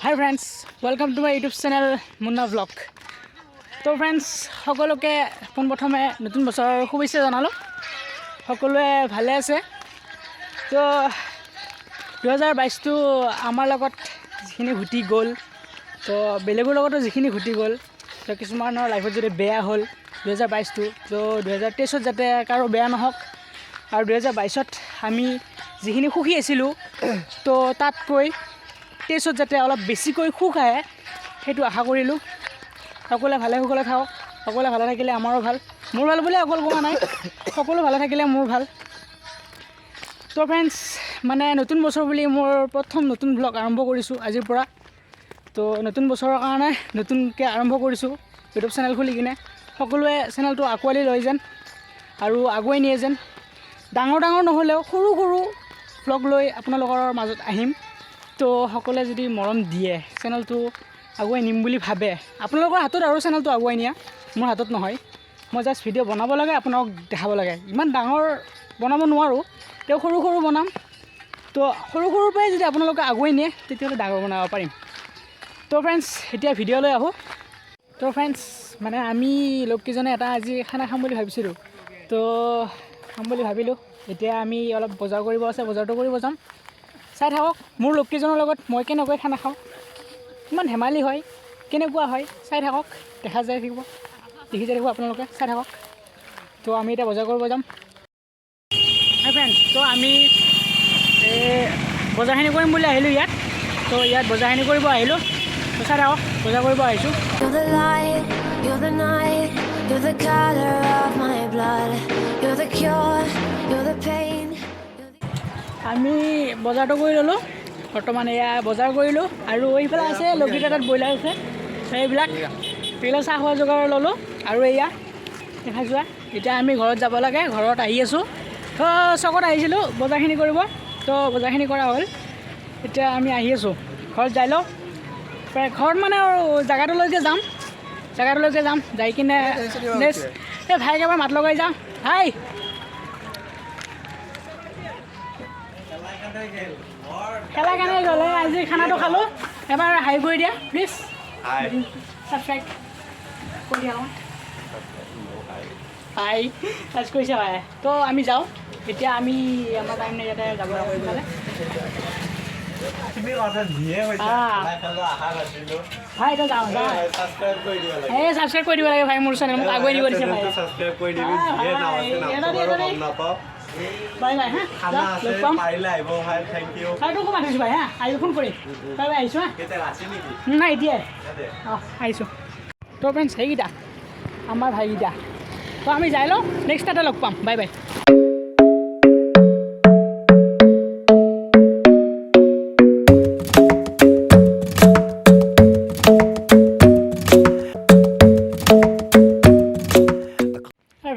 Hi friends, welcome to my YouTube channel Munna Vlog. তো friends সকলোকে পোনপ্ৰথমে নতুন বছৰৰ শুভেচ্ছা জনালোঁ। সকলোৱে ভালে আছে। তো 2022টো আমাৰ লগত যিখিনি ঘটি গ'ল, তো বেলেগৰ লগতো যিখিনি ঘটি গ'ল, তো কিছুমানৰ লাইফত যদি বেয়া হ'ল 2022টো, তো 2023ত যাতে কাৰো বেয়া নহওক। আৰু 2022ত আমি যিখিনি সুখী আছিলোঁ, তো তাতকৈ 23ত যাতে অলপ বেছিকৈ সুখ আহে সেইটো আশা কৰিলোঁ। সকলোৱে ভালে কুশলে থাকক। সকলোৱে ভালে থাকিলে আমাৰো ভাল। মোৰ ভাল বুলি অকল কোৱা নাই, সকলো ভালে থাকিলে মোৰ ভাল। তো ফ্ৰেণ্ডছ, মানে নতুন বছৰ বুলি মোৰ প্ৰথম নতুন ব্লগ আৰম্ভ কৰিছোঁ আজিৰ পৰা। তো নতুন বছৰৰ কাৰণে নতুনকৈ আৰম্ভ কৰিছোঁ ইউটিউব চেনেল খুলি কিনে। সকলোৱে চেনেলটো আঁকোৱালি লয় যেন আৰু আগুৱাই নিয়ে যেন। ডাঙৰ নহ'লেও সৰু ব্লগ লৈ আপোনালোকৰ মাজত আহিম। তো সকলোৱে যদি মৰম দিয়ে, চেনেলটো আগুৱাই নিম বুলি ভাবে, আপোনালোকৰ হাতত আৰু চেনেলটো আগুৱাই নিয়া, মোৰ হাতত নহয়। মই জাষ্ট ভিডিঅ' বনাব লাগে, আপোনালোকক দেখাব লাগে। ইমান ডাঙৰ বনাব নোৱাৰোঁ, তেওঁ সৰু বনাম। তো সৰুৰ পৰাই যদি আপোনালোকে আগুৱাই নিয়ে, তেতিয়াহ'লে ডাঙৰ বনাব পাৰিম। তো ফ্ৰেণ্ডছ, এতিয়া ভিডিঅ'লৈ আহোঁ। তো ফ্ৰেণ্ডছ, মানে আমি লগকেইজনে এটা আজি খানা খাম বুলি ভাবিছিলোঁ। তো খাম বুলি ভাবিলোঁ। এতিয়া আমি অলপ বজাৰ কৰিব আছে, বজাৰটো কৰিব যাম। চাই থাকক মোৰ লগকেইজনৰ লগত মই কেনেকৈ খানা খাওঁ, কিমান ধেমালি হয়, কেনেকুৱা হয়, চাই থাকক। দেখি যাই থাকিব আপোনালোকে, চাই থাকক। তো আমি এতিয়া বজাৰ কৰিব যাম। হাই ফ্ৰেণ্ডছ, তো আমি বজাৰখিনি কৰিম বুলি আহিলোঁ ইয়াত। তো ইয়াত বজাৰখিনি কৰিব আহিলোঁ। তো চাই থাকক, বজাৰ কৰিব আহিছোঁ। আমি বজাৰটো কৰি ল'লোঁ। বৰ্তমান এয়া বজাৰ কৰিলোঁ। আৰু এইফালে আছে লগকেইটা, তাত ব্ৰইলাৰ আছে। সেইবিলাক চাহ খোৱা যোগাৰ ল'লোঁ। আৰু এয়া দেখা যোৱা, এতিয়া আমি ঘৰত যাব লাগে। ঘৰত আহি আছোঁ। তো চকত আহিছিলোঁ বজাৰখিনি কৰিব। তো বজাৰখিনি কৰা হ'ল। এতিয়া আমি আহি আছোঁ। ঘৰত যাই লওঁ। ঘৰত মানে আৰু জেগাটোলৈকে যাম। যাই কিনে নেক্সট এই ভাইক এবাৰ মাত লগাই যাওঁ। হাই, খেলা কেনে গ'লে আজি খানাটো খালোঁ। এবাৰ হাই কৰি দিয়া প্লিজ। ছাবস্ক্ৰাইব কৰি দিয়া। হাই টাচ কৰিছে ভাই। তো আমি যাওঁ এতিয়া। আমি আমাৰ টাইম নাই, ইয়াতে যাব লাগিব ইফালে। ভাই এতিয়া যাওঁ এই ছাবস্ক্ৰাইব কৰি দিব লাগে ভাই। মোৰ চেনেল মোক আগুৱাই দিব দিছে ভাই। বাই বাই হা, লগ পাম। ভাইটো ক'ত মাতিছোঁ ভাই হা, আহিব ফোন কৰিম। বাই বাই, আহিছোঁ হা। নাই এতিয়াই আহিছোঁ। তো ফ্ৰেণ্ডছ, সেইকেইটা আমাৰ ভাইকেইটা। তো আমি যাই লওঁ, নেক্সট তাতে লগ পাম। বাই বাই।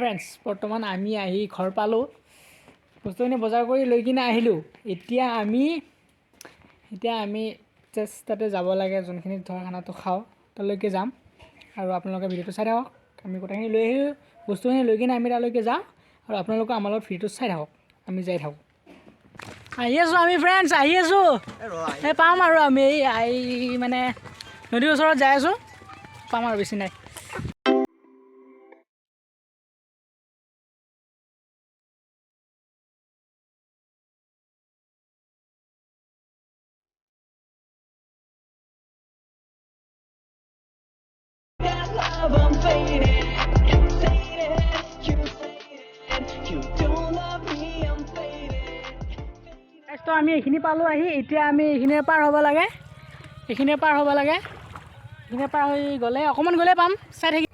ফ্ৰেণ্ডছ, বৰ্তমান আমি আহি ঘৰ পালোঁ। বস্তুখিনি বজাৰ কৰি লৈ কিনে আহিলোঁ। এতিয়া আমি জাষ্ট তাতে যাব লাগে, যোনখিনিত ধৰ খানাটো খাওঁ তালৈকে যাম। আৰু আপোনালোকে ভিডিঅ'টো চাই থাকক। আমি গোটেইখিনি লৈ আহিলোঁ, বস্তুখিনি লৈ কিনে আমি তালৈকে যাওঁ। আৰু আপোনালোকে আমাৰ লগত ভিডিঅ'টো চাই থাকক। আমি যাই থাকোঁ। আহি আছোঁ আমি ফ্ৰেণ্ডছ, আহি আছোঁ। এই পাম আৰু আমি মানে নদীৰ ওচৰত যাই আছোঁ। পাম আৰু বেছি নাই। তো আমি এইখিনি পালোঁ আহি। এতিয়া আমি এইখিনিৰে পাৰ হ'ব লাগে। এইখিনিৰে পাৰ হৈ গ'লে অকণমান গ'লে পাম। চাই থাকি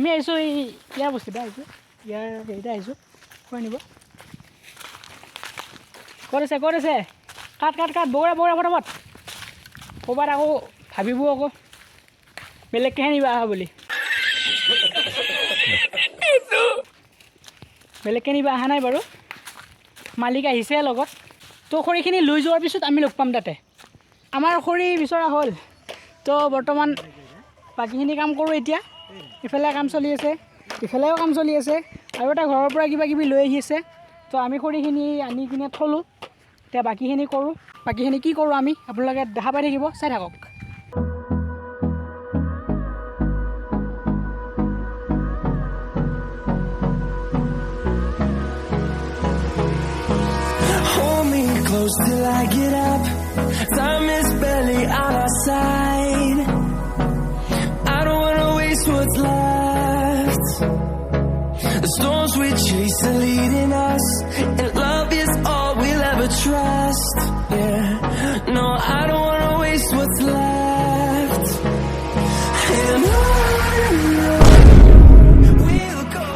আমি আহিছোঁ এই ইয়াৰ বস্তুতে আহিছোঁ ইয়াৰ হেৰিতে আহিছোঁ কৈ নিব ক'ত আছে কাট বগৰা ফটাফট ক'ৰবাত আকৌ ভাবিব আকৌ বেলেগকেহে নিবা আহা বুলি বেলেগকৈ নিবা অহা নাই বাৰু মালিক আহিছে লগত তো খৰিখিনি লৈ যোৱাৰ পিছত আমি লগ পাম তাতে আমাৰ খৰি বিচৰা হ'ল তো বৰ্তমান বাকীখিনি কাম কৰোঁ এতিয়া ইফালে কাম চলি আছে ইফালেও কাম চলি আছে আৰু এটা ঘৰৰ পৰা কিবা কিবি লৈ আহি আছে তো আমি খৰিখিনি আনি কিনে থলোঁ এতিয়া বাকীখিনি কৰোঁ বাকীখিনি কি কৰোঁ আমি আপোনালোকে দেখা পাই থাকিব চাই থাকক Close till I get up. Time is barely on our side. I don't wanna waste what's left. The storms we chase are leading us, and love is all we'll ever trust. Yeah, no, I don't wanna waste what's left. And on we'll go.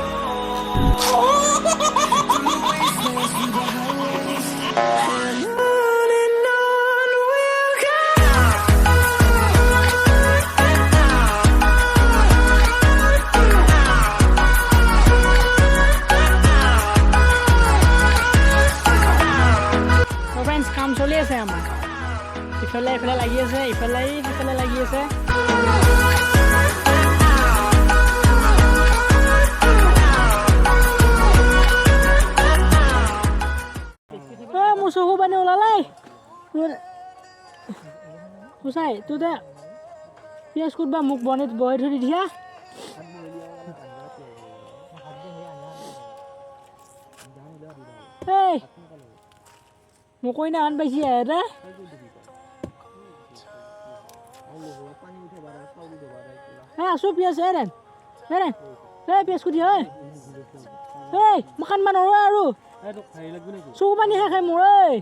Through the wastelands, through the highways. কাম চলি আছে আমাৰ ইফালে লাগি আছে ইফালে লাগি আছে মোৰ চকু পানী ওলালাই সঁচাই তোৰ দে পিঁয়াজ কুটবা মোক বহাই থৈ দিয়া এই মোক কৈ না আন পাইছি দে আছোঁ পিঁয়াজ ৰেন পিঁয়াজ কুটি হয় এই মই খান মান আৰু চকু পানী খাই মোৰ এই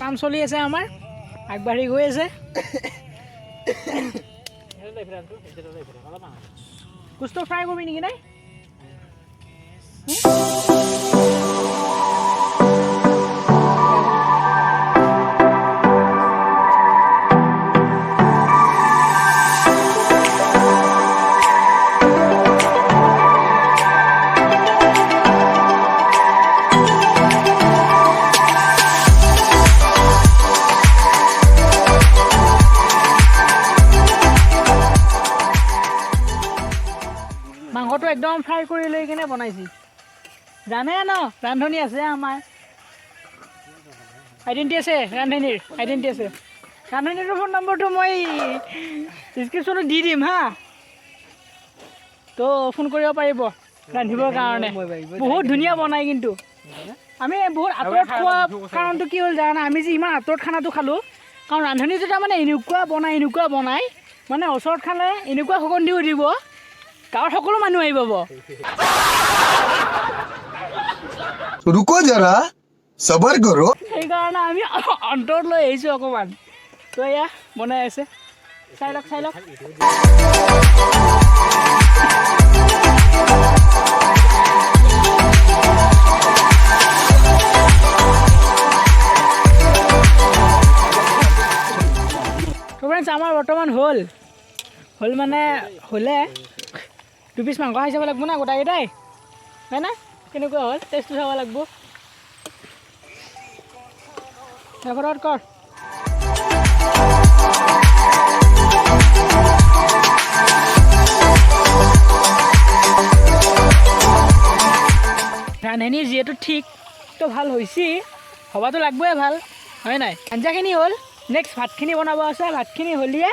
কাম চলি আছে আমাৰ আগবাঢ়ি গৈ আছে কুচটো ফ্ৰাই কৰিবি নেকি নাই মাংসটো একদম ফ্ৰাই কৰি লৈ কিনে বনাইছি জানে ন ৰান্ধনী আছে আমাৰ আইডেণ্টি আছে ৰান্ধনীৰ ফোন নম্বৰটো মই ডিছক্ৰিপশ্যনত দি দিম হা তো ফোন কৰিব পাৰিব ৰান্ধিবৰ কাৰণে বহুত ধুনীয়া বনাই কিন্তু আমি বহুত আঁতৰত খোৱা কাৰণটো কি হ'ল জানা আমি যে ইমান আঁতৰত খানাটো খালোঁ কাৰণ ৰান্ধনী যেতিয়া মানে এনেকুৱা বনাই মানে ওচৰত খালে এনেকুৱা সুগন্ধিও দিব গাঁৱৰ সকলো মানুহ আহি পাব रुको जरा सबर करो সেইকাৰণে আমি অন্তৰত লৈ আহিছোঁ অকণমান তো এয়া বনাই আছে চাই লওক আমাৰ বৰ্তমান হ'ল মানে হ'লে 2 পিচ মাংস খাই চাব লাগিব না গোটাকেইটাই হয় না কেনেকুৱা হ'ল টেষ্টটো চাব লাগিব ৰেকৰ্ড কৰ ৰান্ধনীৰ যিহেতু ঠিক তো ভাল হৈছে হবাতো লাগবই ভাল হয় নাই আঞ্জাখিনি হ'ল নেক্সট ভাতখিনি বনাব আছে ভাতখিনি হ'লিয়ে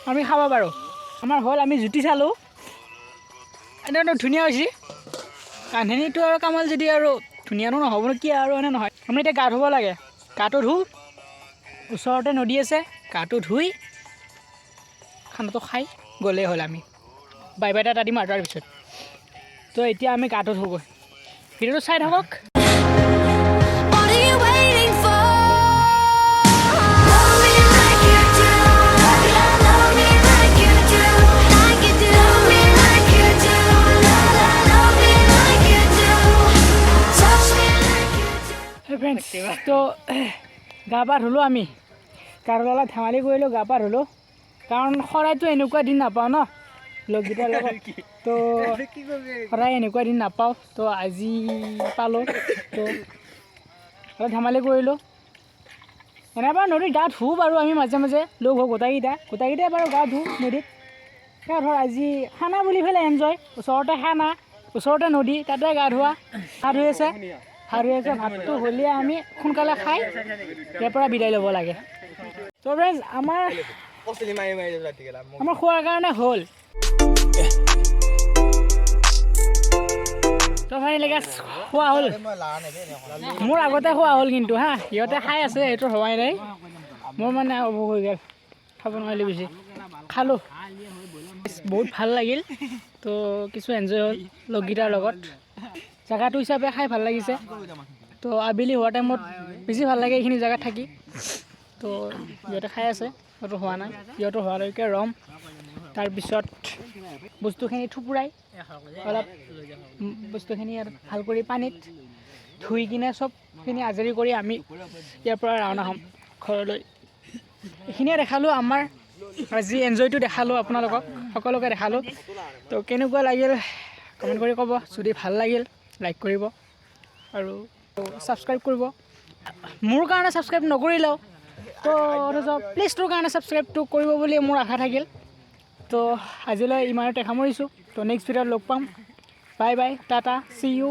আমি খাব পাৰোঁ আমাৰ হ'ল আমি জুতি চালোঁ এনেধৰণৰ ধুনীয়া হৈছে ৰান্ধনীটো আৰু কামাল যদি আৰু ধুনীয়ানো নহ'ব কি আৰু এনে নহয় আমি এতিয়া গা ধুব লাগে গাটো ধুওঁ ওচৰতে নদী আছে গাটো ধুই খানাটো খাই গ'লেই হ'ল আমি বাই বাই এটা দিম আৰু তাৰপিছত তো এতিয়া আমি গাটো ধুগৈ ভিডিঅ'টো চাই থাকক। What are you waiting for? Love me like you do. Love me like you do. Like you do. Love me like you do. Love me like you do. Touch me like you do. Friends তো গা পা ধুলোঁ আমি কাৰো লগত ধেমালি কৰিলোঁ গা পা ধুলোঁ কাৰণ সদায়তো এনেকুৱা দিন নাপাওঁ ন লগকেইটাৰ লগত তো সদায় এনেকুৱা দিন নাপাওঁ তো আজি পালোঁ তো অলপ ধেমালি কৰিলোঁ এনেবাৰ নদীত গা ধুওঁ বাৰু আমি মাজে মাজে লগ হওঁ গোটাইকেইটাই বাৰু গা ধুওঁ নদীত সেয়া ধৰ আজি খানা বুলি পেলাই এনজয় ওচৰতে খানা ওচৰতে নদী তাতে গা ধুই আছে ভাতটো হ'লে আমি সোনকালে খাই ইয়াৰ পৰা বিদায় ল'ব লাগে তো ফ্ৰেণ্ডছ আমাৰ খোৱাৰ কাৰণে হ'ল তো ফাইনেলি খোৱা হ'ল মোৰ আগতে খোৱা হ'ল কিন্তু হা সিহঁতে খাই আছে সেইটো হোৱাই নাই মোৰ মানে অভোগ হৈ গ'ল খাব নোৱাৰিলোঁ বেছি খালোঁ বহুত ভাল লাগিল তো কিছু এনজয় হ'ল লগকেইটাৰ লগত জেগাটো হিচাপে খাই ভাল লাগিছে তো আবেলি হোৱা টাইমত বেছি ভাল লাগে এইখিনি জেগাত থাকি তো সিহঁতে খাই আছে সিহঁতৰ হোৱা নাই সিহঁতৰ হোৱালৈকে ৰম তাৰপিছত বস্তুখিনি থুপুৰাই অলপ বস্তুখিনি আৰু ভাল কৰি পানীত ধুই কিনে চবখিনি আজৰি কৰি আমি ইয়াৰ পৰা ৰাওনা হ'ম ঘৰলৈ এইখিনিয়ে দেখালোঁ আমাৰ আজি এনজয়টো দেখালোঁ আপোনালোকক সকলোকে দেখালোঁ তো কেনেকুৱা লাগিল কমেণ্ট কৰি ক'ব যদি ভাল লাগিল লাইক কৰিব আৰু ছাবস্ক্ৰাইব কৰিব মোৰ কাৰণে ছাবস্ক্ৰাইব নকৰিলেও তো অথচ প্লিজ তোৰ কাৰণে ছাবস্ক্ৰাইবটো কৰিব বুলি মোৰ আশা থাকিল তো আজিলৈ ইমানতে সামৰিছোঁ তো নেক্সট ভিডিঅ'ত লগ পাম bye bye tata see U